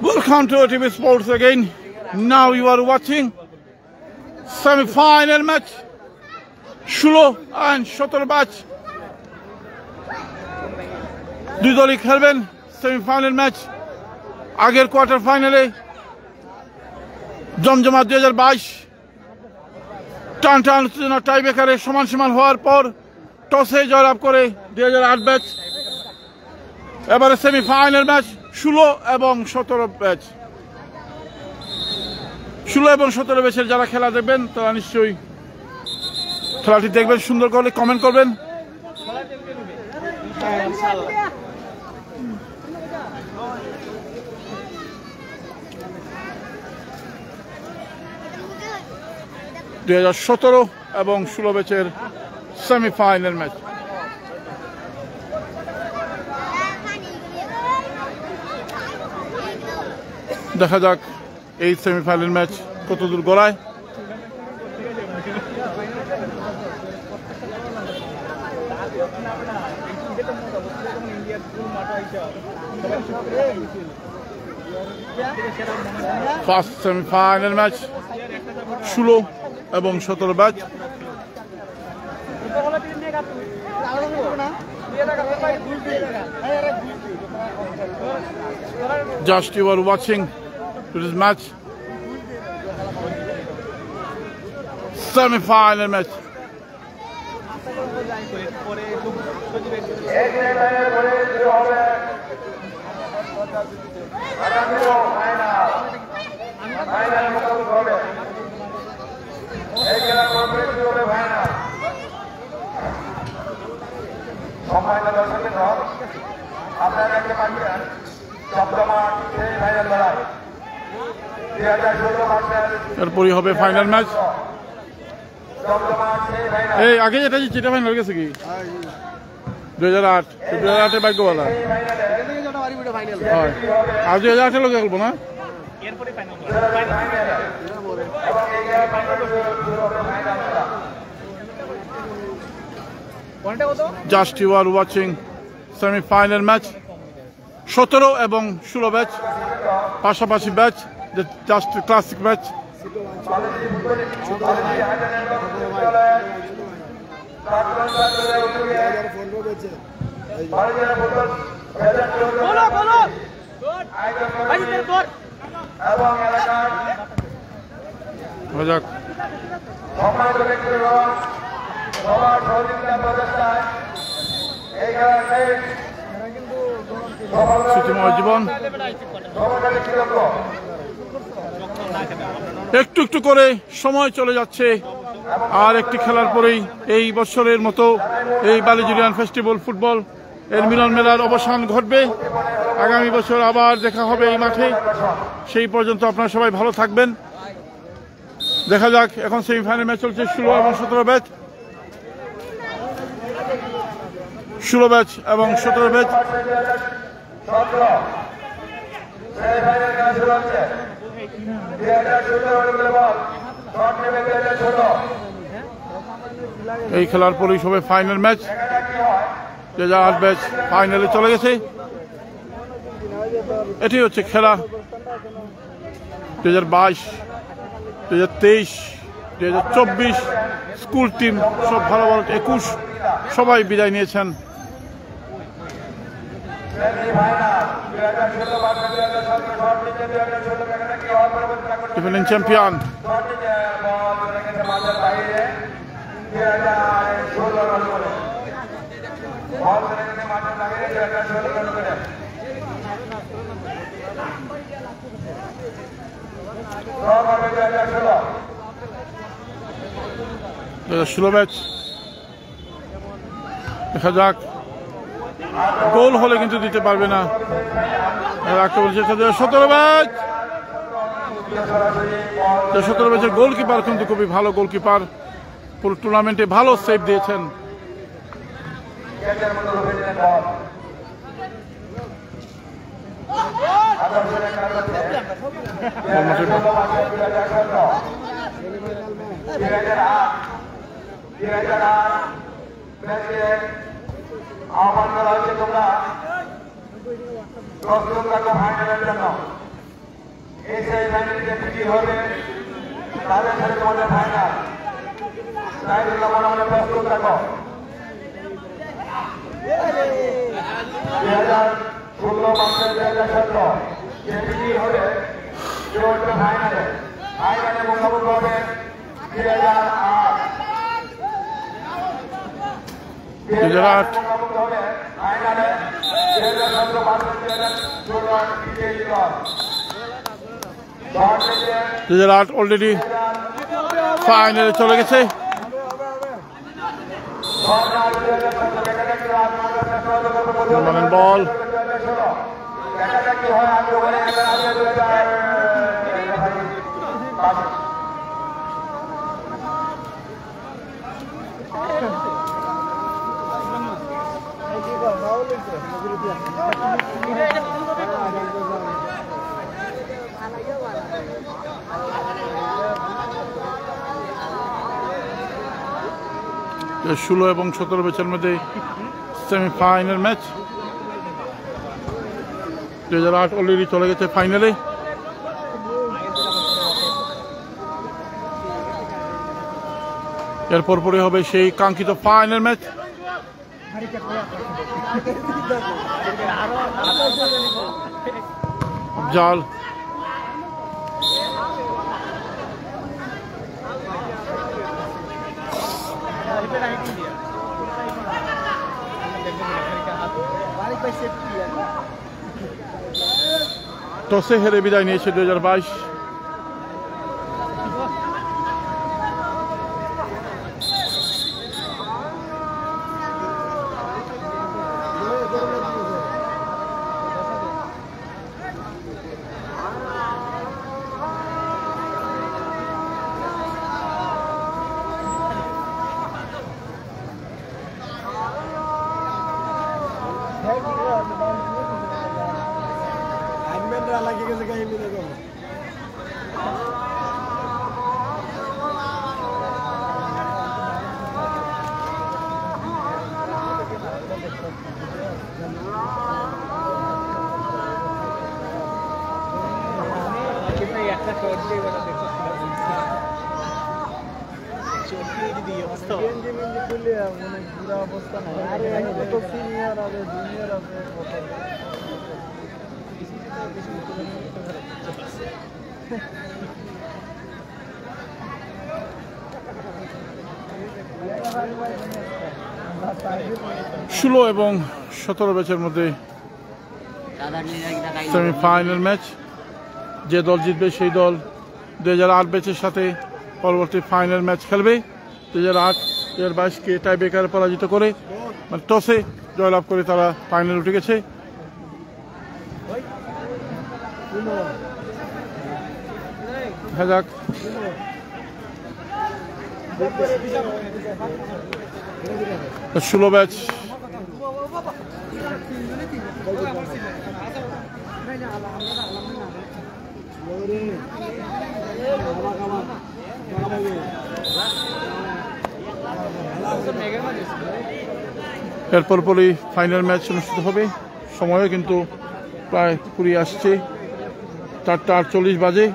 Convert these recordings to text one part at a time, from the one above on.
Welcome to TV Sports again. Now you are watching semi-final match. Shulo and Shotorbach. দুই দলই খেলবেন semifinal match. আগের quarter ফাইনালে জমজমা 2022 টান টান উত্তেজনা টাইব্রেকারে সমান সমান হওয়ার পর টসে জয়লাভ করে 2008 ব্যাচ। এবারে সেমিফাইনাল ম্যাচ 16 এবং 17 ব্যাচ। 16 এবং 17 ব্যাচের যারা খেলা দেখবেন তারা নিশ্চয়ই খেলাটি দেখবেন, সুন্দর করে কমেন্ট করবেন। দুই 2017 এবং 16 ব্যাচের সেমিফাইনাল ম্যাচ। দেখা যাক এই সেমিফাইনাল ম্যাচ কতদূর গড়ায়। ফার্স্ট সেমিফাইনাল ম্যাচ 16 এবং 17 batch. Just you are watching this match, semi-final match. এরপরই হবে ফাইনাল ম্যাচ। এই আগে যেটা যেটা ফাইনাল গেছে কি 2008 2008 ভাগ্যবালা হয়। আর 2008 লোকে খেলবো না। Just you are watching semi-final match 17 এবং 16 ব্যাচ, পাশাপাশি ব্যাচ, জাস্ট ক্লাসিক ম্যাচ। সুচিময় জীবন একটু একটু করে সময় চলে যাচ্ছে। আর একটি খেলার পরেই এই বছরের মতো এই বালিজুরিয়ান ফেস্টিভ্যাল ফুটবল এর মিলন মেলার অবসান ঘটবে। আগামী বছর আবার দেখা হবে এই মাঠে। সেই পর্যন্ত আপনারা সবাই ভালো থাকবেন। দেখা যাক, এখন সেমিফাইনাল ম্যাচ চলছে 16 এবং 17 ব্যাচ। 16 ব্যাচ এবং 17 ব্যাচ। এই খেলার পরেই সবে ফাইনাল ম্যাচ। 2008 ব্যাচ ফাইনালে চলে গেছে। এটি হচ্ছে খেলা 2022, 2023, 2024 স্কুল টিম সব ভালো ভালো 21 সবাই বিদায় নিয়েছেন। ডিফেন্ডিং চ্যাম্পিয়ন ষোলো ম্যাচ। দেখা যাক, গোল হলে কিন্তু দিতে পারবে না। 17 ব্যাচ, 17 ব্যাচের গোলকিপার কিন্তু খুবই ভালো গোলকিপার, পুরো টুর্নামেন্টে ভালো সেভ দিয়েছেন। ম্যাচে আহ্বান করা হয়েছে তোমরা প্রস্তুত থাকো ফাইনালের জন্য। এই সেই ফাইনালকে বিজয়ী হবে তাদের সাথে তোমাদের ফাইনাল, তাই তোমরা মনে প্রস্তুত থাকো। 2016 মাসে 2017 যে বিজয়ী হবে সে হচ্ছে ফাইনালে মুখোমুখি হবে 2008 ফাইনালে 2017 মাসে 2008 অলরেডি ফাইনালে চলে গেছে। বল ষোলো এবং 17 ব্যাচের মধ্যে সেমিফাইনাল ম্যাচ। 2008 অলরেডি চলে গেছে ফাইনালে। এরপর পরে হবে সেই কাঙ্ক্ষিত ফাইনাল ম্যাচ। জাল টসে হেরে বিদায় নিয়েছে 2022। ষোলো এবং 17 ব্যাচের মধ্যে সেমিফাইনাল ম্যাচ। যে দল জিতবে সেই দল 2008 ব্যাচের সাথে পরবর্তী ফাইনাল ম্যাচ খেলবে। 2008-2022কে টাই ব্রেকারে পরাজিত করে, মানে টসে জয়লাভ করে তারা ফাইনাল উঠে গেছে। যাক 16 ব্যাচ এরপর পরই ফাইনাল ম্যাচ অনুষ্ঠিত হবে। সময়ও কিন্তু প্রায় ফুরিয়ে আসছে, 4:48 বাজে।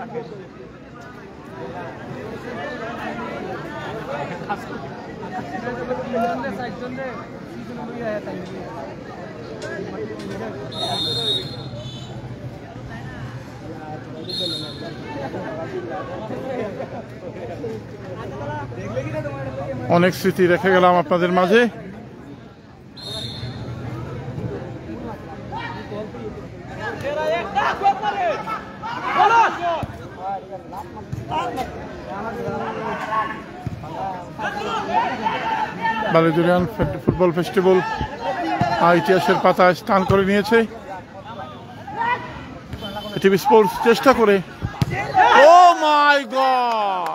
অনেক স্মৃতি রেখে গেলাম আপনাদের মাঝে। বালিজুরিয়ান ফুটবল ফেস্টিভ্যাল ইতিহাসের পাতায় স্থান করে নিয়েছে। টিভি স্পোর্টস চেষ্টা করে, ও মাই গড,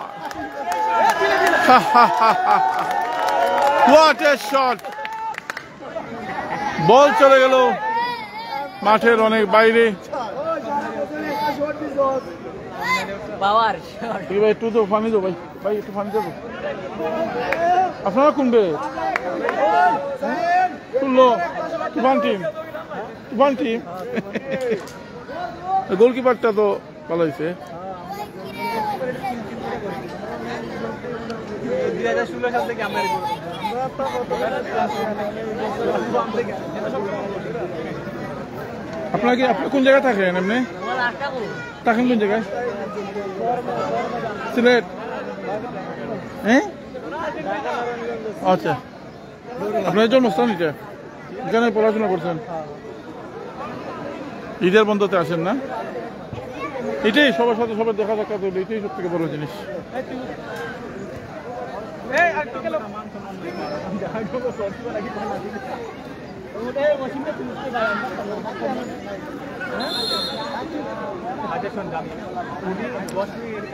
হোয়াট এ শট! বল চলে গেল মাঠের অনেক বাইরে। ভাই একটু তো পানি দো ভাই। ভাই একটু পানি দেবো আপনারা কোনবে তুললো তুফান টিম গোলকিপারটা তো ভালো হয়েছে। 2016 সাল থেকে আমরা আপনার কোন জায়গায় থাকেন এমনি থাকেন কোন জায়গায় সিলেট হ্যাঁ আচ্ছা আপনার জন্মস্থান এটা এখানে পড়াশোনা করছেন ঈদের বন্ধতে আসেন না এটাই সবার সাথে সবার দেখা সাক্ষাৎ হইলে এটাই সব থেকে বড় জিনিস।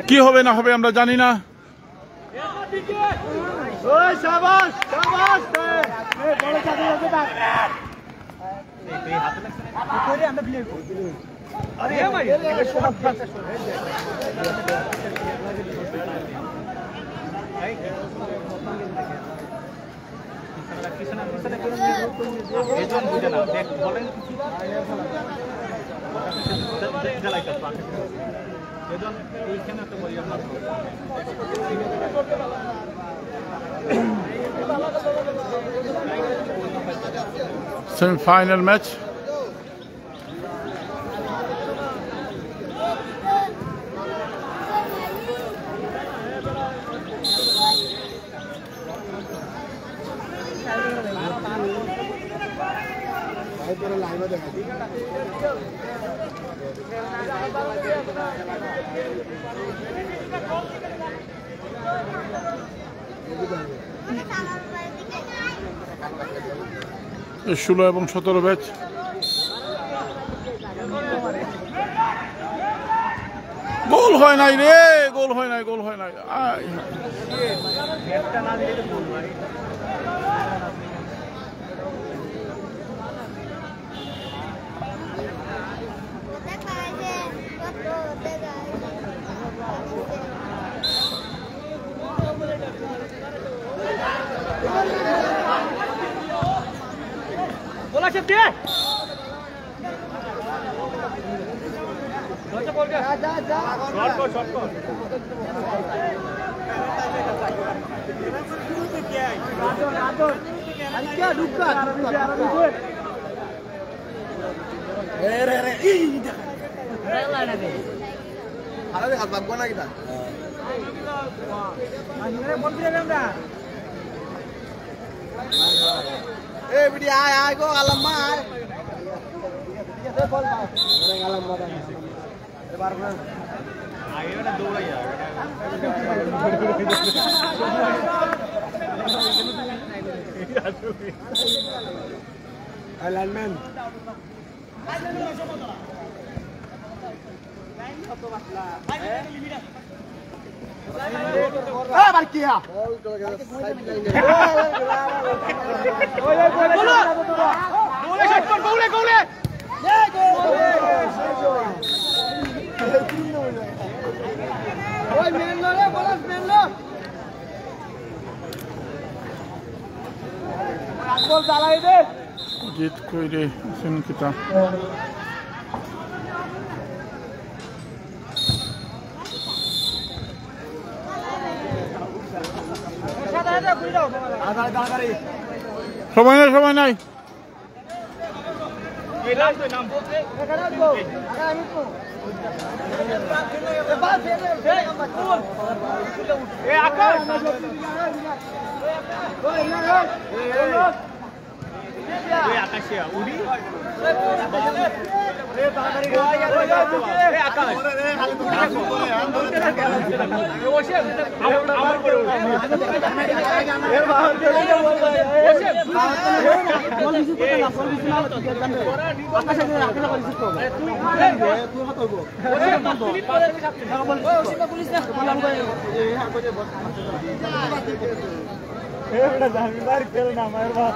কি হবে না হবে আমরা জানি না। Semi-final match. ষোলো এবং 17 ব্যাচ গোল হয় নাই রে গোল হয় নাই बोला शब्द है Eh, video ay go alam ma ay. Alam ma dan. Lebar na. Ayo na dawla ya. Alignment. Ah, barkia. জিত কইরে আছেন কিতা সময় নাই আকাশে উড়ি Eh, udah jangan balik ke nama air bawah.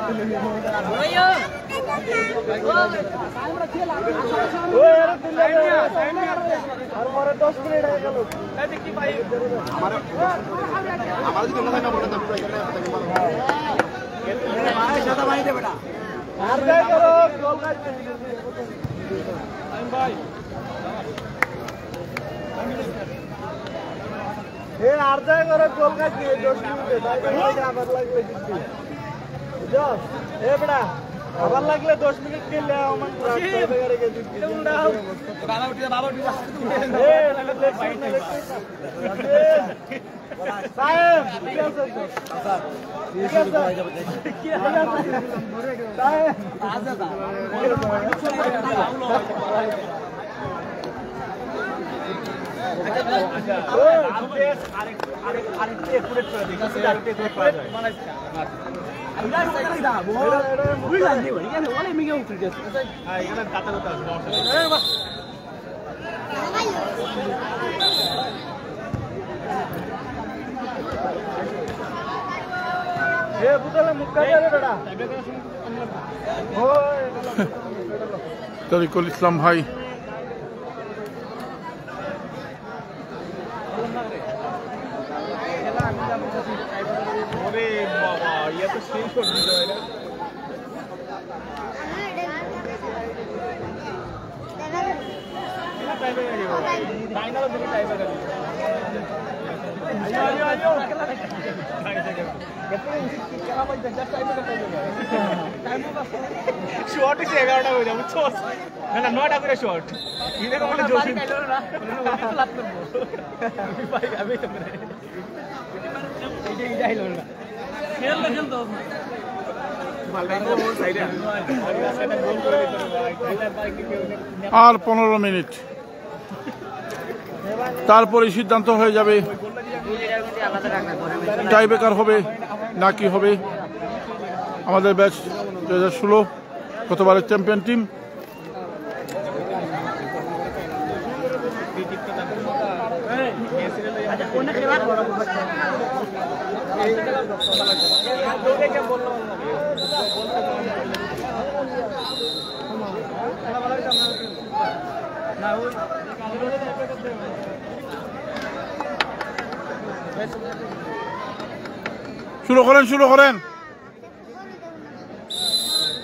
আবার লাগলে 10 মিনিট খেললে আমার তরিকুল ইসলাম ভাই শর্ট হচ্ছে 11টা হয়ে যাবে বুঝছো না 9টা করে শর্ট ইনে কোনো জোশ না লাভ করব ভাই আমি তো মানে এইটা হলো না খেলতো আর 15 মিনিট তারপরে সিদ্ধান্ত হয়ে যাবে টাই ব্রেকার হবে নাকি হবে আমাদের ব্যাচ 2016 গতবারের চ্যাম্পিয়ন টিম। শুরু করেন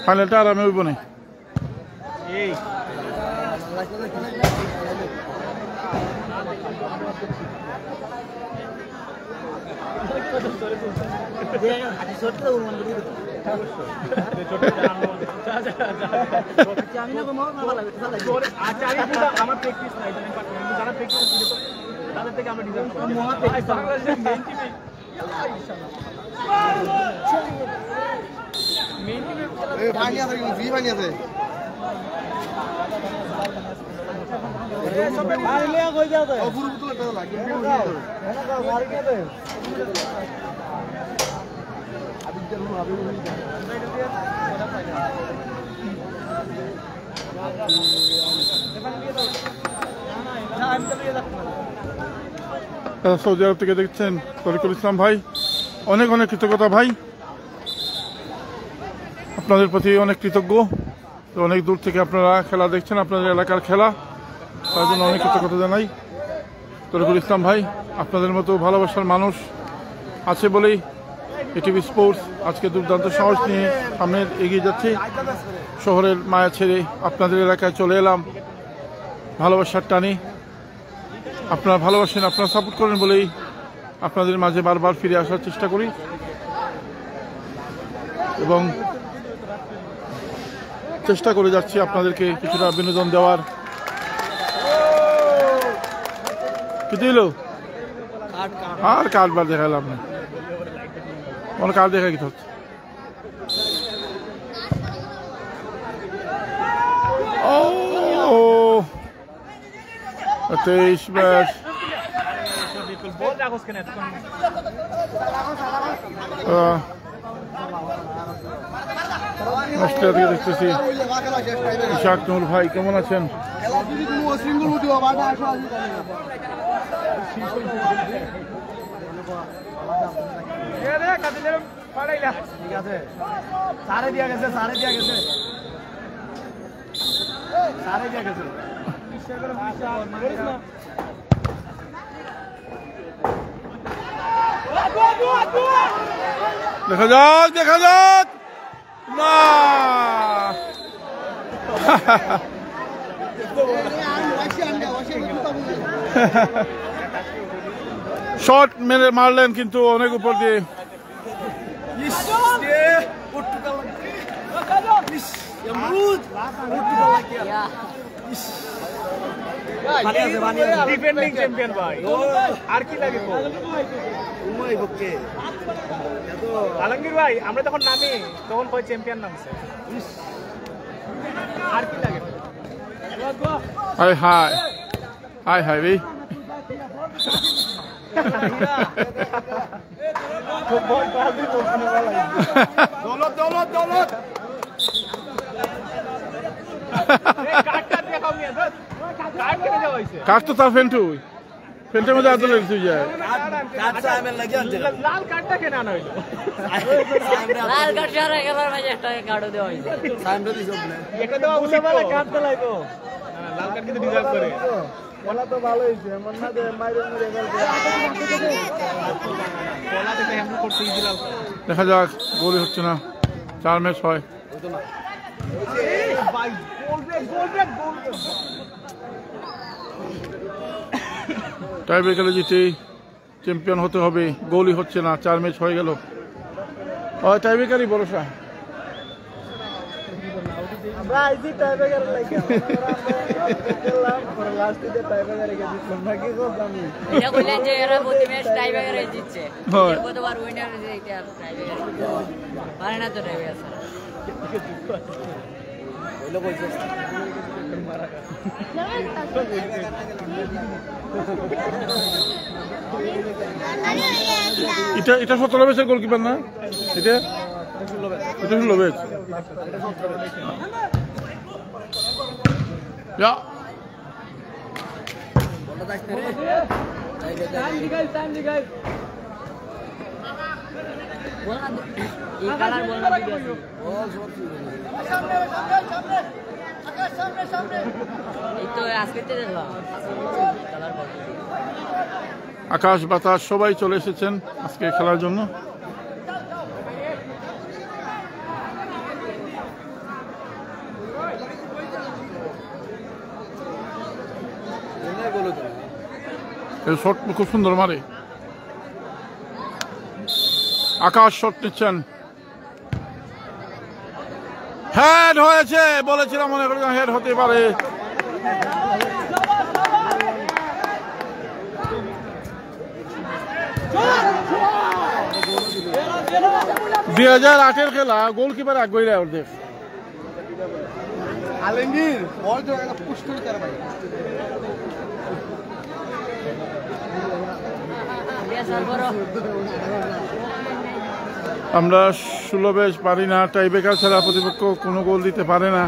ফাইনালটা আরামে হইব না এই আমার প্র্যাকটিস নাই যারা প্র্যাকটিস তাদের থেকে আমরা ডিজাইন সৌদি আরব থেকে দেখছেন তরিকুল ইসলাম ভাই, অনেক অনেক কৃতজ্ঞতা ভাই, আপনাদের প্রতি অনেক কৃতজ্ঞ। অনেক দূর থেকে আপনারা খেলা দেখছেন, আপনাদের এলাকার খেলা, তার জন্য অনেক কৃতজ্ঞতা জানাই। তরিকুল ইসলাম ভাই, আপনাদের মতো ভালোবাসার মানুষ আছে বলেই এটিভি স্পোর্টস আজকে দুর্দান্ত সাহস নিয়ে সামনে এগিয়ে যাচ্ছে। শহরের মায়া ছেড়ে আপনাদের এলাকায় চলে এলাম ভালোবাসার টানে। আপনারা ভালোবাসেন, আপনারা সাপোর্ট করেন বলেই আপনাদের মাঝে বারবার ফিরে আসার চেষ্টা করি এবং চেষ্টা করে যাচ্ছি আপনাদেরকে কিছুটা বিনোদন দেওয়ার। কি দিল আর কার্ডবার দেখালাম না, কোনো কার্ড দেখা কি হচ্ছে। ও 23 ম্যাচ অস্ট্রেলিয়া থেকে দেখতেছি ইশাক নুর ভাই, কেমন আছেন? ঠিক আছে সারে দিয়া গেছে দেখা যাক না শট মেরে মারলেন কিন্তু অনেক উপর দিয়ে ডিফেন্ডিং চ্যাম্পিয়ন ভাই আর কি লাগে আলমগীর ভাই আমরা তখন নামি তখন কয় চ্যাম্পিয়ন নামছে আর কি লাগে হাই হাই হাই হাই রে দৌলত কাট তো তার ফেন্টের মধ্যে আদলে তুই যায় লাল কার্ডটা কেন আনা হইলো লাল কার্ড সারা খেলার মাঝে একটা কার্ডও দেওয়া হয়েছে এটা দেওয়া উচিত তো কার্ড তো লাগবে লাল কার্ড কিন্তু ডিজার্ভ করে বলা তো ভালো হয়েছে এমন না যে মাইরে বলা থেকে এমন করতে ইজি লাল দেখা যাক গোলই হচ্ছে না 4 ম্যাচ হয় ভাই গোল ব্রেক টাই ব্রেকারে জিতে চ্যাম্পিয়ন হতে হবে গোলই হচ্ছে না 4 ম্যাচ হয়ে গেল টাই ব্রেকারই ভরসা আমরা আইজি টাইব্রেকার লাগে খেললাম পরে লাস্ট দিকে টাইব্রেকারে গেছিলাম না কি করব আমি এটা বললেন যে এরা প্রতি ম্যাচ টাইব্রেকারে জিতছে হয়। কতবার উইনার যে এটা টাইব্রেকার পারে না তো টাইব্রেকার বলে বলছে এটা 17 ম্যাচের গোলকিপার না এটা 16 ম্যাচ Ja. এই কালার বল না দিবে এই তো আজকে তে দেখলাম কালার বল আকাশ বাতাস সবাই চলে এসেছেন আজকে খেলার জন্য শট খুব সুন্দর মারে আকাশ শট নিচ্ছেন হেড হয়েছে বলেছিলাম মনে করি হেড হতে পারে দুই 2008-এর খেলা গোলকিপার আগ্রহী অর্ধেক আলমগীর বল তো একটা পুশ করে করে ভাই আমরা 16 ম্যাচ পারি না টাইব্রেকার ছাড়া প্রতিপক্ষ কোনো গোল দিতে পারে না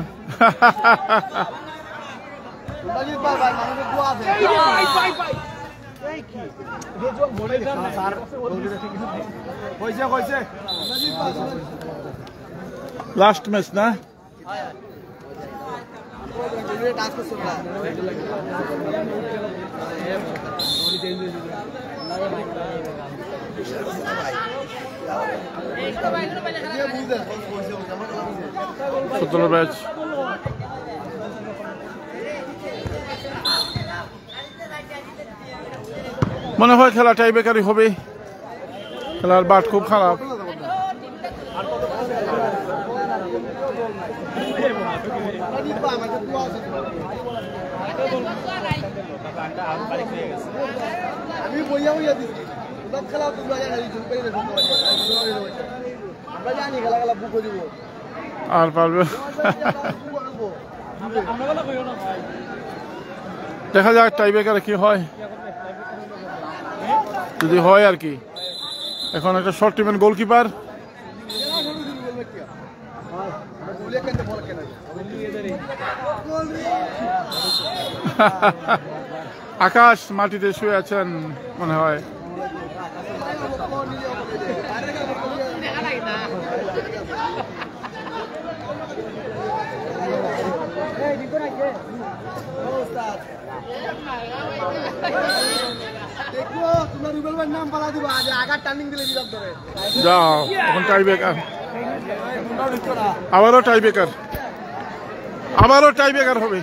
লাস্ট ম্যাচ না সতেরো ম্যাচ মনে হয় খেলা টাইব্রেকারই হবে খেলার বাট খুব খারাপ আমি বইয়া বইয়া দিচ্ছি খেলা তোমরা আমরা জানি খেলা খেলা বুক দিব আর পারবে দেখা যাক টাইব্রেকারে কি হয় যদি হয় আর কি এখন একটা শর্ট টিমের গোলকিপার আকাশ মাটিতে শুয়ে আছেন মনে হয় যাও এখন টাই ব্রেকার, আবারও টাই ব্রেকার, আবারও টাই ব্রেকার হবে।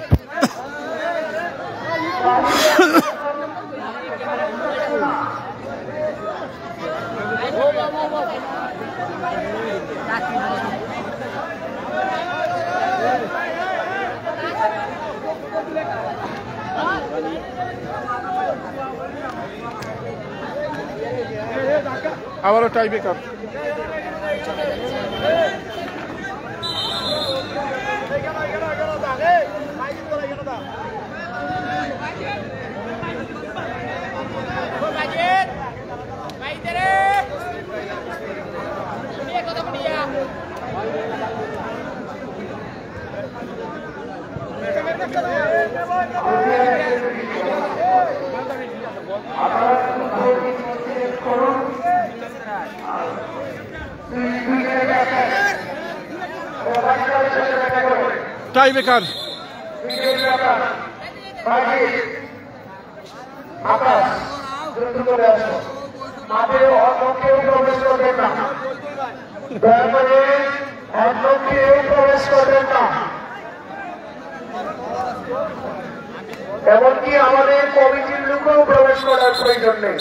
আবারও টাই ব্রেকার। Tie breaker. মাঠে অন্য কেউ প্রবেশ করবেন না, দয়া করে অন্য কেউ প্রবেশ করবেন না, এমনকি আমাদের কমিটির লোকেও প্রবেশ করার প্রয়োজন নেই।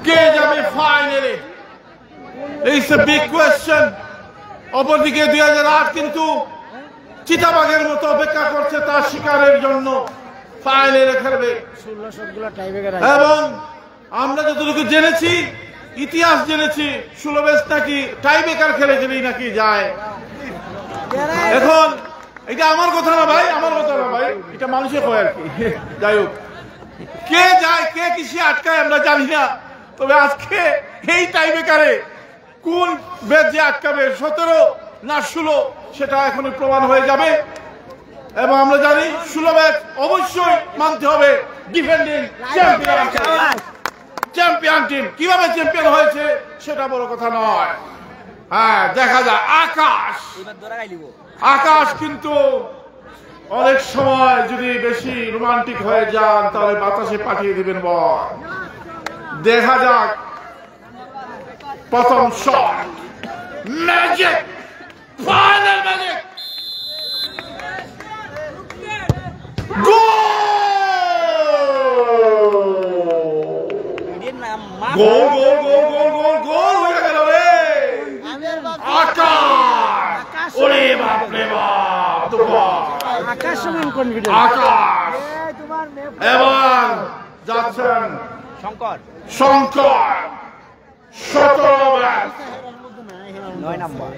কে যাবে ফাইনালে? It's a big question. অপরদিকে 2008 কিন্তু চিতাবাঘের মতো অপেক্ষা করছে তার শিকারের জন্য ফাইনালে খেলবে। এবং আমরা যতটুকু জেনেছি, ইতিহাস জেনেছি, 16 ম্যাচ নাকি টাই ব্রেকার খেলে গেলেই নাকি যায়। এখন এটা আমার কথা না ভাই, আমার কথা না ভাই, এটা মানুষের কয় আর কি। যাই হোক, কে যায় কে কিসে আটকায় আমরা জানি না, তবে আজকে এই টাই ব্রেকারে কোন ম্যাচ যে আটকাবে, 17 না 16 সেটা এখনই প্রমাণ হয়ে যাবে। এবং আমরা জানি 16 ম্যাচ অবশ্যই মানতে হবে ডিফেন্ডিং চ্যাম্পিয়ন টিম। কিভাবে চ্যাম্পিয়ন হয়েছে সেটা বড় কথা নয়। হ্যাঁ, দেখা যায় আকাশ কিন্তু অনেক সময় যদি বেশি রোমান্টিক হয়ে যান তাহলে বাতাসে পাঠিয়ে দিবেন বল। দেখা যাক প্রথম শট, ম্যাজিক, ফাইনাল ম্যাজিক, গোল গোল গোল গোল গোল গোল হয়ে গেল রে আকাশ। ওরে বাপ রে বাপ, আকাশ সমান কনফিডেন্স। আকাশ এবং যাচ্ছেন Shankar Shankar 17 match, 9 number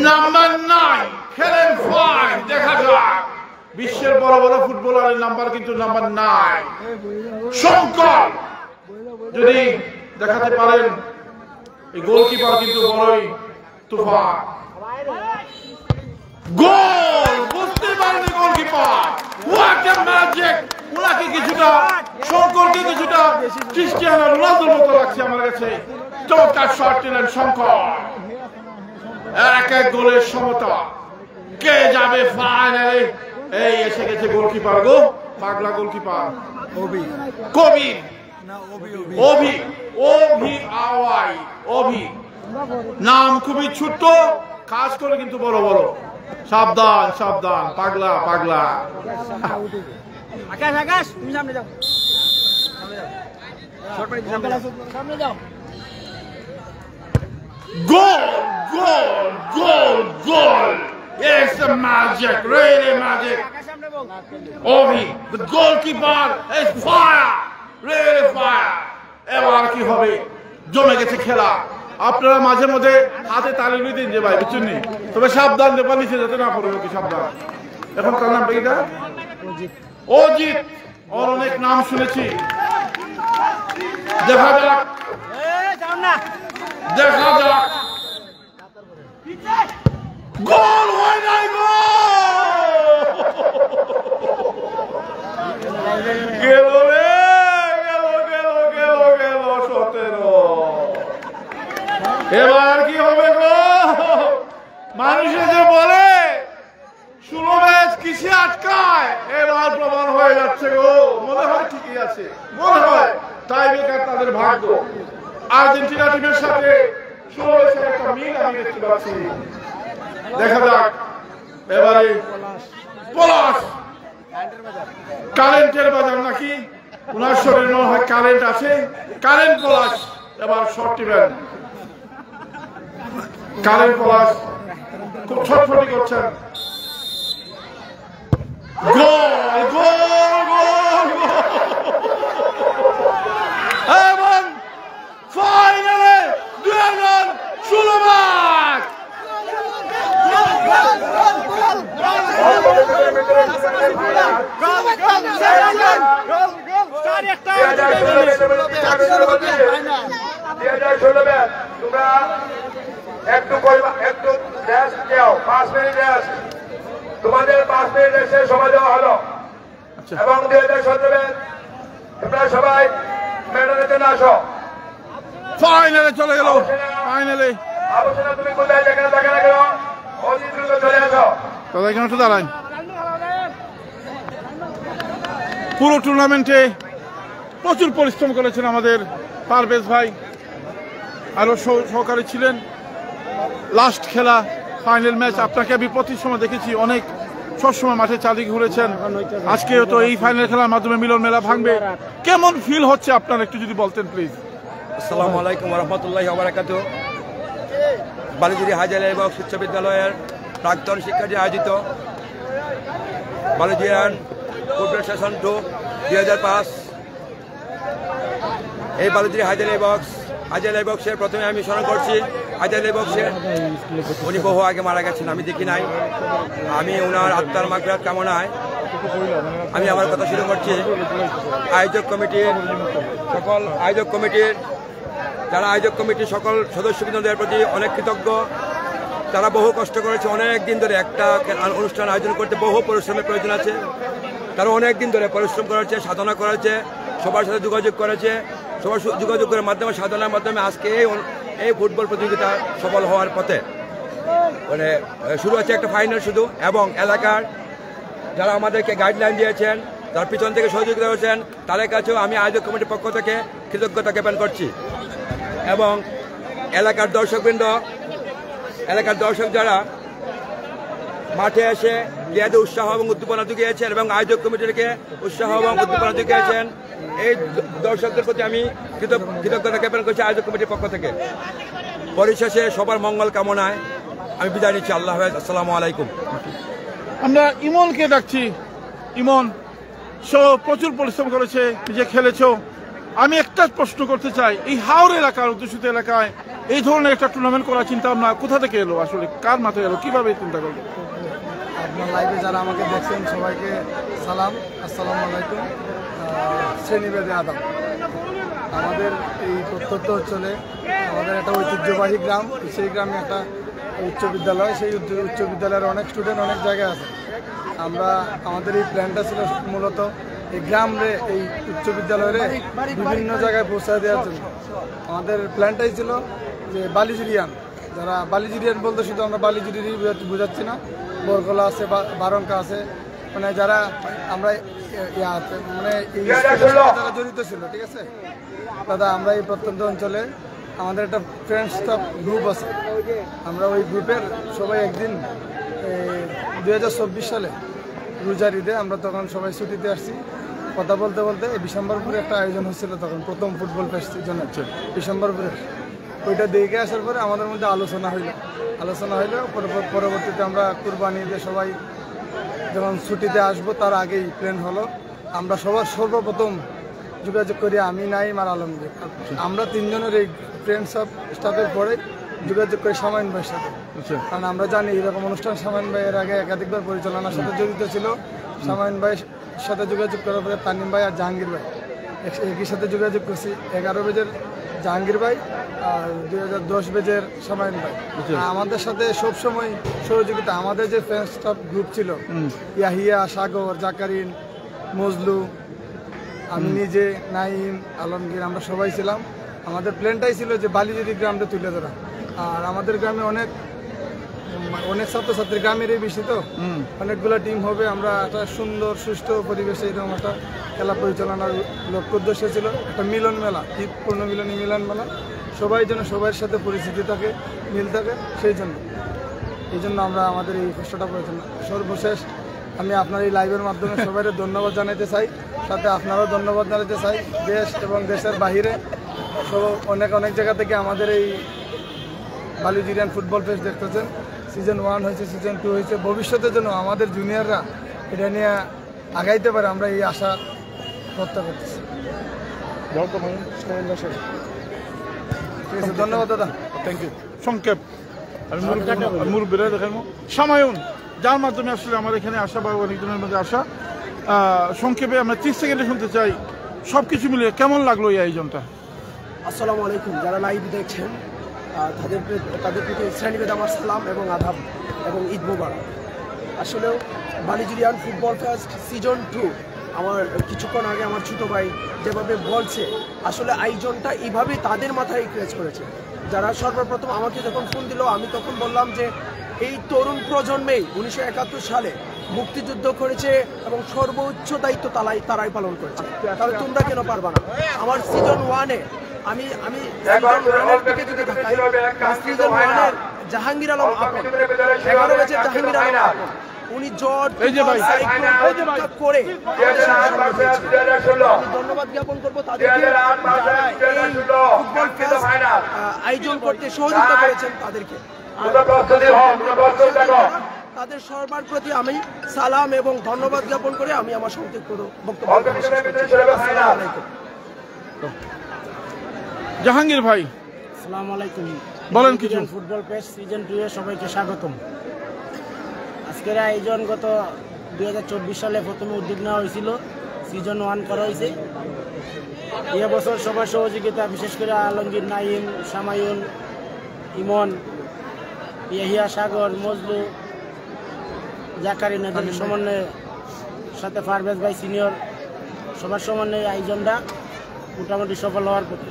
number 9 খেলেন ফাইন। দেখা যাক বিশ্বের বড় বড় ফুটবলারের নাম্বার কিন্তু নাম্বার 9। শঙ্কর যদি দেখাতে পারেন, এই গোলকিপার কিন্তু বড়ই তুফান। গোল, বুঝতে পারেনি গোলকিপার। What a magic! ওনাকে কিছুটা, শঙ্করকে কিছুটা ক্রিস্টিয়ানো রোনালদোর মতো লাগছে আমার কাছে। চমৎকার শট নিলেন শঙ্কর। 1-1 গোলের সমতা। কে যাবে ফাইনালে? এই এসে গেছে গোলকিপার গো, পাগলা গোলকিপার কবি, অভি, OVI, অভি। নাম খুবই ছোট্ট, কাজ করে কিন্তু বড় বড়। সাবধান সাবধান, পাগলা পাগলা। আকাশ আকাশ তুমি সামনে যাও, সামনে যাও। গোল গোল গোল গোল! It's the magic, really magic. Ovi, the goalkeeper is fire, really fire. এবার কি হবে? জমে গেছে খেলা। আপনারা মাঝে মধ্যে হাতে তালি দিন যে ভাই বুঝছেন নি? তবে সাবধান দেবা নিচে যেতে না পড়ে কি সাবধান। এখন তার নাম কি এটা? অজিত। ওর অনেক নাম শুনেছি। দেখা যাক। দেখা যাক। গোল হয় নাই গো! গেল রে, গেল 17। এবার কি হবে গো? মানুষে যে বলে 16 ম্যাচ কিসে আটকায়, এবার প্রমাণ হয়ে যাচ্ছে গো। মনে হয় ঠিকই আছে, মনে হয় তাই বেকার তাদের ভাগ্য। আর্জেন্টিনা টিমের সাথে 16 ম্যাচের একটা মিল আমি দেখতে পাচ্ছি। দেখা যাক এবারে পলাশ কারেন্টের বাজার নাকি ওনার শরীরে মনে হয় কারেন্ট আছে। কারেন্ট পলাশ এবার শর্ট টিবেন। কারেন্ট পলাশ খুব ছটফটি করছেন। গোল গোল গোল এবং ফাইনালে 2016 ম্যাচ তোমরা একটু রেস্ট দাও, 5 মিনিট রেস্ট। তোমাদের 5 মিনিট রেস্টের সময় দেওয়া হলো এবং 2017 ব্যাচ তোমরা সবাই মেডালের জন্য আসো। ফাইনালে চলে গেল। ফাইনালে আলোচনা তুমি কোথায় যেখানে দেখা না কেন অতি দ্রুত চলে আসো। তবে এখানে তো দাঁড়ান। পুরো টুর্নামেন্টে প্রচুর পরিশ্রম করেছেন আমাদের পারভেজ ভাই, আরো সহকারী ছিলেন। লাস্ট খেলা ফাইনাল ম্যাচ, আপনাকে আমি প্রতি সময় দেখেছি অনেক সবসময় মাঠে চালিয়ে ঘুরেছেন। আজকেও তো এই ফাইনাল খেলার মাধ্যমে মিলন মেলা ভাঙবে। কেমন ফিল হচ্ছে আপনার একটু যদি বলতেন প্লিজ। আসসালামু আলাইকুম ওয়া রাহমাতুল্লাহি ওয়া বারাকাতুহু। বালুজুরি হাজারা এবং উচ্চ বিদ্যালয়ের প্রাক্তন শিক্ষার্থী আয়োজিত বালুজিয়ান ফুটবল সেশন 2 2005 এই বালুজুরি হাজারা বক্সের প্রথমে আমি স্মরণ করছি। হাজারা বক্সে উনি বহু আগে মারা গেছেন, আমি দেখি নাই। আমি ওনার আত্মার মাগফিরাত কামনায় আমি আমার কথা শুরু করছি। আয়োজক কমিটির সকল সদস্যবৃন্দদের প্রতি অনেক কৃতজ্ঞ। তারা বহু কষ্ট করেছে, অনেক দিন ধরে একটা অনুষ্ঠান আয়োজন করতে বহু পরিশ্রমের প্রয়োজন আছে। তারা অনেক দিন ধরে পরিশ্রম করেছে, সাধনা করেছে, সবার সাথে যোগাযোগ করেছে। সবার যোগাযোগের মাধ্যমে, সাধনার মাধ্যমে আজকে এই ফুটবল প্রতিযোগিতা সফল হওয়ার পথে মানে শুরু হচ্ছে একটা ফাইনাল শুধু। এবং এলাকার যারা আমাদেরকে গাইডলাইন দিয়েছেন, তার পিছন থেকে সহযোগিতা করেছেন, তাদের কাছেও আমি আয়োজক কমিটির পক্ষ থেকে কৃতজ্ঞতা জ্ঞাপন করছি। এবং এলাকার দর্শক যারা মাঠে এসে প্লেয়ারদের উৎসাহ এবং উদ্দীপনা জুগিয়েছেন এবং আয়োজক কমিটিকে উৎসাহ এবং উদ্দীপনা জুগিয়েছেন, এই দর্শকদের প্রতি আমি কৃতজ্ঞতা জ্ঞাপন করছি আয়োজক কমিটির পক্ষ থেকে। পরিশেষে সবার মঙ্গল কামনায় আমি বিদায় নিচ্ছি। আল্লাহ হাফেজ। আসসালামু আলাইকুম। আমরা ইমনকে ডাকছি। ইমন প্রচুর পরিশ্রম করেছে, নিজে খেলেছো। আমি একটা প্রশ্ন করতে চাই, এই হাওড় এলাকার অধ্যুষিত এলাকায় এই ধরনের একটা টুর্নামেন্ট করার চিন্তা ভাবনা কোথা থেকে এলো? আসলে কার মাথায় এলো, কিভাবে চিন্তা করলো? আপনার লাইভে যারা আমাকে দেখছেন সবাইকে সালাম, আসসালামু আলাইকুম, শ্রেণীভেদে আদাব। আমাদের এই প্রত্যন্ত অঞ্চলে আমাদের একটা ঐতিহ্যবাহী গ্রাম, সেই গ্রামে একটা উচ্চ বিদ্যালয়, সেই উচ্চ বিদ্যালয়ের অনেক স্টুডেন্ট অনেক জায়গায় আছে। আমাদের এই প্ল্যানটা ছিল মূলত এই গ্রামে এই উচ্চ বিদ্যালয়ে বিভিন্ন জায়গায় পৌঁছায় দেওয়ার জন্য। আমাদের প্ল্যানটাই ছিল যে বালিজুরিয়ান, যারা বালিজুরিয়ান বলতে শুধু আমরা বালিজুরি বোঝাচ্ছি না, বরকলা আছে, বারঙ্কা আছে, মানে যারা আমরা মানে এই যারা জড়িত ছিল, ঠিক আছে দাদা। আমরা এই প্রত্যন্ত অঞ্চলে আমাদের একটা ফ্রেন্ডস গ্রুপ আছে, আমরা ওই গ্রুপের সবাই একদিন 2024 সালে রোজার ঈদে আমরা তখন সবাই ছুটিতে আসছি। কথা বলতে বলতে বিশম্বরপুরে একটা আয়োজন হচ্ছিল তখন, প্রথম ফুটবল ফেস্টের জন্য বিশম্বরপুরে। ওইটা দেখে আসার পরে আমাদের মধ্যে আলোচনা হইলো পরবর্তীতে আমরা কুরবানিতে সবাই যখন ছুটিতে আসবো তার আগেই প্ল্যান হলো। আমরা সর্বপ্রথম যোগাযোগ করি আমি, নাইম আর আলমগীর। আমরা তিনজনের এই ফ্রেন্ডস স্টাফের পরে যোগাযোগ করি শামাইন ভাইয়ের সাথে, কারণ আমরা জানি এরকম অনুষ্ঠান শামাইন ভাই এর আগে একাধিকবার পরিচালনার সাথে জড়িত ছিল। শামাইন ভাইয়ের সাথে যোগাযোগ করার পরে তানিম ভাই আর জাহাঙ্গীর ভাই একই সাথে যোগাযোগ করছি। 11 বেজের জাহাঙ্গীর ভাই আর 2010 বেজের শামাইন ভাই আমাদের সাথে সবসময় সহযোগিতা। আমাদের যে ফ্রেন্ড স্টাফ গ্রুপ ছিল, ইয়াহিয়া, সাগর, জাকারিন, মজলু, আমি নিজে, নাইম, আলমগীর, আমরা সবাই ছিলাম। আমাদের প্ল্যানটাই ছিল যে বালিজুরি গ্রামটা তুলে ধরা। আর আমাদের গ্রামে অনেক ছাত্রছাত্রী, গ্রামেরই বেশি তো, অনেকগুলো টিম হবে। আমরা একটা সুন্দর সুষ্ঠু পরিবেশে এরকম একটা খেলা পরিচালনার লক্ষ্য উদ্দেশ্য ছিল। একটা মিলন মেলা, ঈদ পূর্ণমিলনী মিলন মেলা, সবাই যেন সবার সাথে পরিচিতি থাকে, মিল থাকে, এই জন্য আমরা আমাদের এই কষ্টটা করেছিলাম। সর্বশেষ আমি আপনার এই লাইভের মাধ্যমে সবাই ধন্যবাদ জানাতে চাই, সাথে আপনারাও ধন্যবাদ জানাতে চাই। দেশ এবং দেশের বাহিরে অনেক জায়গা থেকে আমাদের এই বালিজুরিয়ান ফুটবল ফেস্ট দেখতেছেন। সিজন 1 হয়েছে, সিজন 2 হয়েছে। ভবিষ্যতের জন্য আমাদের জুনিয়ররা এটা নিয়ে আগাইতে পারে, আমরা এই আশা করতে করতেছি। ঠিক আছে, ধন্যবাদ দাদা, থ্যাংক ইউ। সংক্ষেপ মুরব্বীরা দেখেন সামায়ুন, যার মাধ্যমে আসলে আমার এখানে আসা বা অনেকজনের মধ্যে আসা, সংক্ষেপে আমরা 30 সেকেন্ডে শুনতে চাই সব কিছু মিলিয়ে কেমন লাগলো এই আয়োজনটা? আসসালামু আলাইকুম। যারা লাইভ দেখছেন তাদের প্রতি শ্রেণীভেদ আমার সালাম এবং আদাব এবং ঈদ মোবারক। আসলেও বালিজুরিয়ান ফুটবল ফেস্ট সিজন 2 আমার কিছুক্ষণ আগে আমার ছোটো ভাই যেভাবে বলছে, আসলে আয়োজনটা এইভাবেই তাদের মাথায় ক্রিয়েট করেছে। যারা সর্বপ্রথম আমাকে যখন ফোন দিল, আমি তখন বললাম যে এই তরুণ প্রজন্মেই 1971 সালে মুক্তিযুদ্ধ করেছে এবং সর্বোচ্চ দায়িত্ব তারাই পালন করেছে, তাহলে তোমরা কেন পারবা না? আমার সিজন 1-এ আমি সিজন 1-এর জাহাঙ্গীর আলম আপন, 11 ব্যাচের জাহাঙ্গীর আলম আপন, উনি জট করে ধন্যবাদ জ্ঞাপন করবো তাদেরকে, ফুটবল ফেস্ট আয়োজন করতে সহযোগিতা করেছেন তাদেরকে। তাদের সবার প্রতি আমি সালাম এবং ধন্যবাদ জ্ঞাপন করে আমি আমার সংক্ষিপ্ত বক্তব্য। জাহাঙ্গীর ভাই, আসসালামু আলাইকুম। বলেন কিছু। ফুটবল ফেস্ট সিজন 2 এ সবাইকে স্বাগতম। আজকের আয়োজন গত 2024 সালে প্রথমে উদ্যোগ নেওয়া হয়েছিল, সিজন 1 করা হয়েছে। এ বছর সবার সহযোগিতা, বিশেষ করে আলমগীর, নাইম, সামায়ুন, ইমন, ইয়াহিয়া, সাগর, মজলু, জাকারিন, এদের সমন্বয়ের সাথে পারভেজ ভাই সিনিয়র, সবার সমন্বয়ে আয়োজনটা মোটামুটি সফল হওয়ার পথে।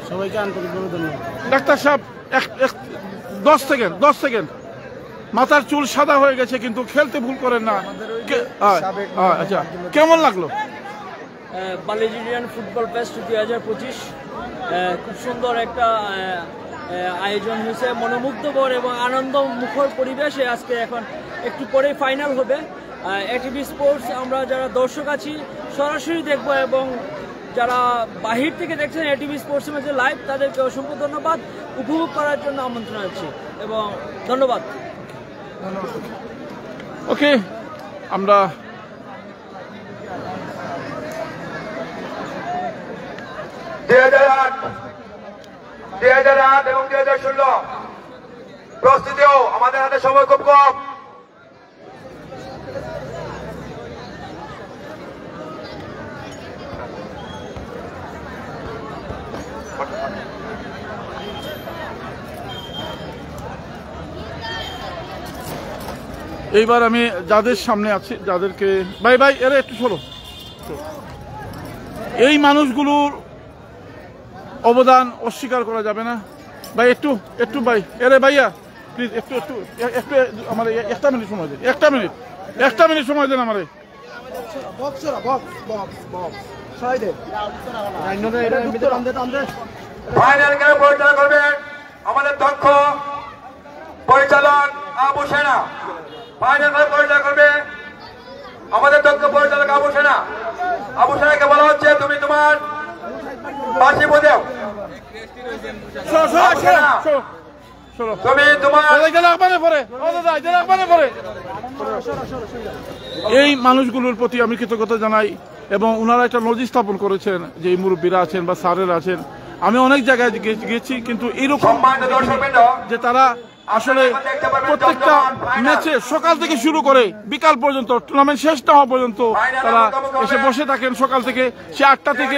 সবাইকে আন্তরিকভাবে ধন্যবাদ। ডাক্তার সাহেব 10 সেকেন্ড। মাথার চুল সাদা হয়ে গেছে কিন্তু খেলতে ভুল করেন না। আচ্ছা, কেমন লাগলো? বালিজুরিয়ান ফুটবল ফেস্ট 2025 খুব সুন্দর একটা আয়োজন হয়েছে, মনোমুগ্ধকর এবং আনন্দ মুখর পরিবেশে। আজকে এখন একটু পরে ফাইনাল হবে। এটিভি স্পোর্টস আমরা যারা দর্শক আছি সরাসরি দেখবো, এবং যারা বাহির থেকে দেখছেন এটিভি স্পোর্টসের মধ্যে লাইভ, তাদেরকে অসংখ্য ধন্যবাদ, উপভোগ করার জন্য আমন্ত্রণ আছি এবং ধন্যবাদ। ওকে, আমরা 2008 এবং 2016 প্রস্তুতিও আমাদের হাতে সময় খুব কম। এইবার আমি যাদের সামনে আছি, যাদেরকে ভাই এরা একটু সরো। এই মানুষগুলোর অবদান অস্বীকার করা যাবে না ভাই। একটু ভাই, এরে ভাইয়া প্লিজ একটু আমার 1 মিনিট সময় দেন। 1 মিনিট সময় দেন আমারে। ফাইনাল খেলা পরিচালনা করবেন আমাদের দক্ষ পরিচালক আবু সেনা। ফাইনাল খেলা পরিচালনা করবে আমাদের দক্ষ পরিচালক আবু সেনা। আবু সেনাকে বলা হচ্ছে তুমি তোমার বাঁশি বাজাও। তুমি তোমার এই মানুষগুলোর প্রতি আমি কৃতজ্ঞতা জানাই এবং ওনারা একটা নজির স্থাপন করেছেন যে এই মুরব্বীরা আছেন বা স্যারেরা আছেন। আমি অনেক জায়গায় গেছি কিন্তু এরকম যে তারা আসলে প্রত্যেকটা ম্যাচে সকাল থেকে শুরু করে বিকাল পর্যন্ত টুর্নামেন্ট শেষ না হওয়া পর্যন্ত তারা এসে বসে থাকেন। সকাল থেকে সে 8টা থেকে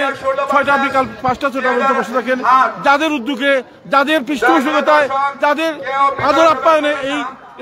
6টা, বিকাল 5টা 6টা পর্যন্ত বসে থাকেন। যাদের উদ্যোগে, যাদের পৃষ্ঠপোষকতায়, যাদের আদর আপ্যায়নে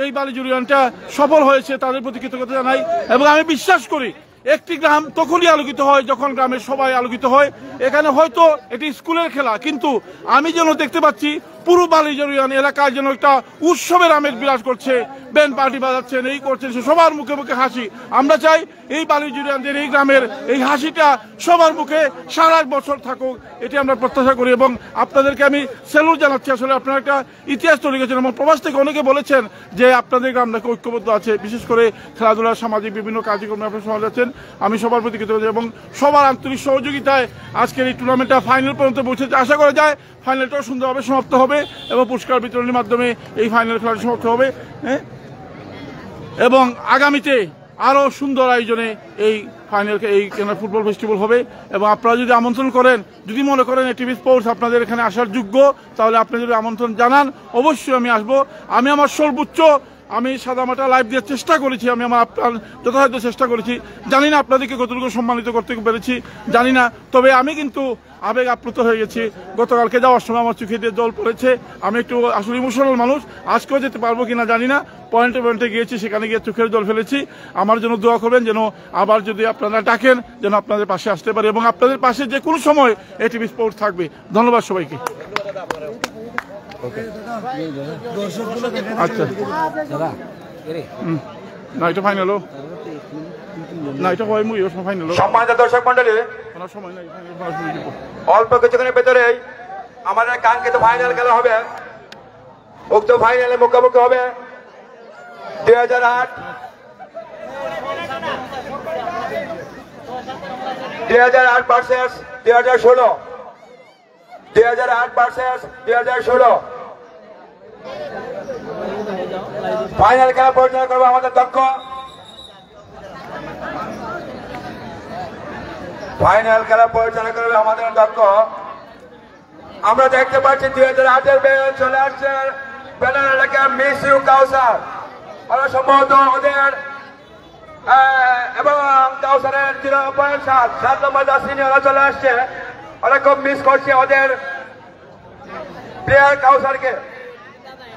এই বালিজুরিয়ানটা সফল হয়েছে তাদের প্রতি কৃতজ্ঞতা জানাই। এবং আমি বিশ্বাস করি একটি গ্রাম তখনই আলোকিত হয় যখন গ্রামের সবাই আলোকিত হয়। এখানে হয়তো এটি স্কুলের খেলা, কিন্তু আমি যেন দেখতে পাচ্ছি পুরো বালিজুরিয়ান এলাকায় যেন একটা উৎসবের আমেজ বিরাজ করছে। ব্যান্ড পার্টি বাজাচ্ছেন, এই করছেন, সবার মুখে মুখে হাসি। আমরা চাই এই বালিজুরিয়ানদের, এই গ্রামের এই হাসিটা সবার মুখে সারা বছর থাকুক, এটি আমরা প্রত্যাশা করি। এবং আপনাদেরকে আমি স্যালুট জানাচ্ছি। আসলে আপনারা একটা ইতিহাস তৈরি করেছেন এবং প্রবাস থেকে অনেকে বলেছেন যে আপনাদের গ্রাম নাকি ঐক্যবদ্ধ আছে, বিশেষ করে খেলাধুলা, সামাজিক বিভিন্ন কার্যক্রমে আপনারা সমাজ আছেন। আমি সবার প্রতি কৃতজ্ঞ এবং সবার আন্তরিক সহযোগিতায় আজকের এই টুর্নামেন্টটা ফাইনাল পর্যন্ত পৌঁছেছে। আশা করা যায় ফাইনালটাও সুন্দরভাবে সমাপ্ত হবে এবং পুরস্কার বিতরণের মাধ্যমে এই ফাইনাল খেলাটি সমাপ্ত হবে। এবং আগামীতে আরও সুন্দর আয়োজনে এই ফাইনাল এই ফুটবল ফেস্টিভ্যাল হবে। এবং আপনারা যদি আমন্ত্রণ করেন, যদি মনে করেন টিভি স্পোর্টস আপনাদের এখানে আসার যোগ্য, তাহলে আপনি যদি আমন্ত্রণ জানান অবশ্যই আমি আসবো। আমি আমার সর্বোচ্চ আমি সাদামাটা লাইভ দেওয়ার চেষ্টা করেছি, আমি আমার আপনার যথাযথ চেষ্টা করেছি। জানি না আপনাদেরকে কতটুকু সম্মানিত করতে পেরেছি জানি না, তবে আমি কিন্তু আবেগ আপ্লুত হয়ে গেছি। গতকালকে যাওয়ার সময় আমার চোখে দিয়ে জল পড়েছে। আমি একটু আসলে ইমোশনাল মানুষ, আজকেও যেতে পারবো কিনা জানি না। পয়েন্টে গিয়েছি, সেখানে গিয়ে চোখের জল ফেলেছি। আমার জন্য দোয়া করবেন যেন আবার যদি আপনারা ডাকেন যেন আপনাদের পাশে আসতে পারি এবং আপনাদের পাশে যে কোনো সময় এটিভি স্পোর্টস থাকবে। ধন্যবাদ সবাইকে। আচ্ছা না এটা ফাইনাল না, এটা হয় মুই ফাইনাল। সম্মানিত দর্শক মন্ডলী, সময় নাই, অল্প কিছুক্ষণের ভেতরেই আমাদের কাঙ্ক্ষিত ফাইনাল খেলা হবে। উক্ত ফাইনালে মুখোমুখি হবে 2008 ভার্সেস 2016, 2008 ভার্সেস 2016। ফাইনাল খেলা পরিচালনা করবে আমাদের দক্ষ, ফাইনাল খেলা পরিচালনা করবে আমাদের দক্ষ। আমরা দেখতে পাচ্ছি 2008-এর ব্যাচ চলে আসছে ব্যানার এলাকা মিস ইউ কাউসার। ওরা সম্ভবত ওদের এবং কাউসারের 0.7 নম্বর জার্সি ওরা চলে আসছে। ওরা খুব মিস করছে ওদের প্লেয়ার কাউসারকে।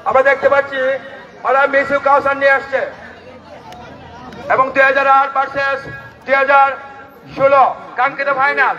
আমরা দেখতে পাচ্ছি ওরা মিস ইউ কাউসার নিয়ে আসছে এবং 2008 ভার্সেস 2016 কাঙ্ক্ষিত ফাইনাল।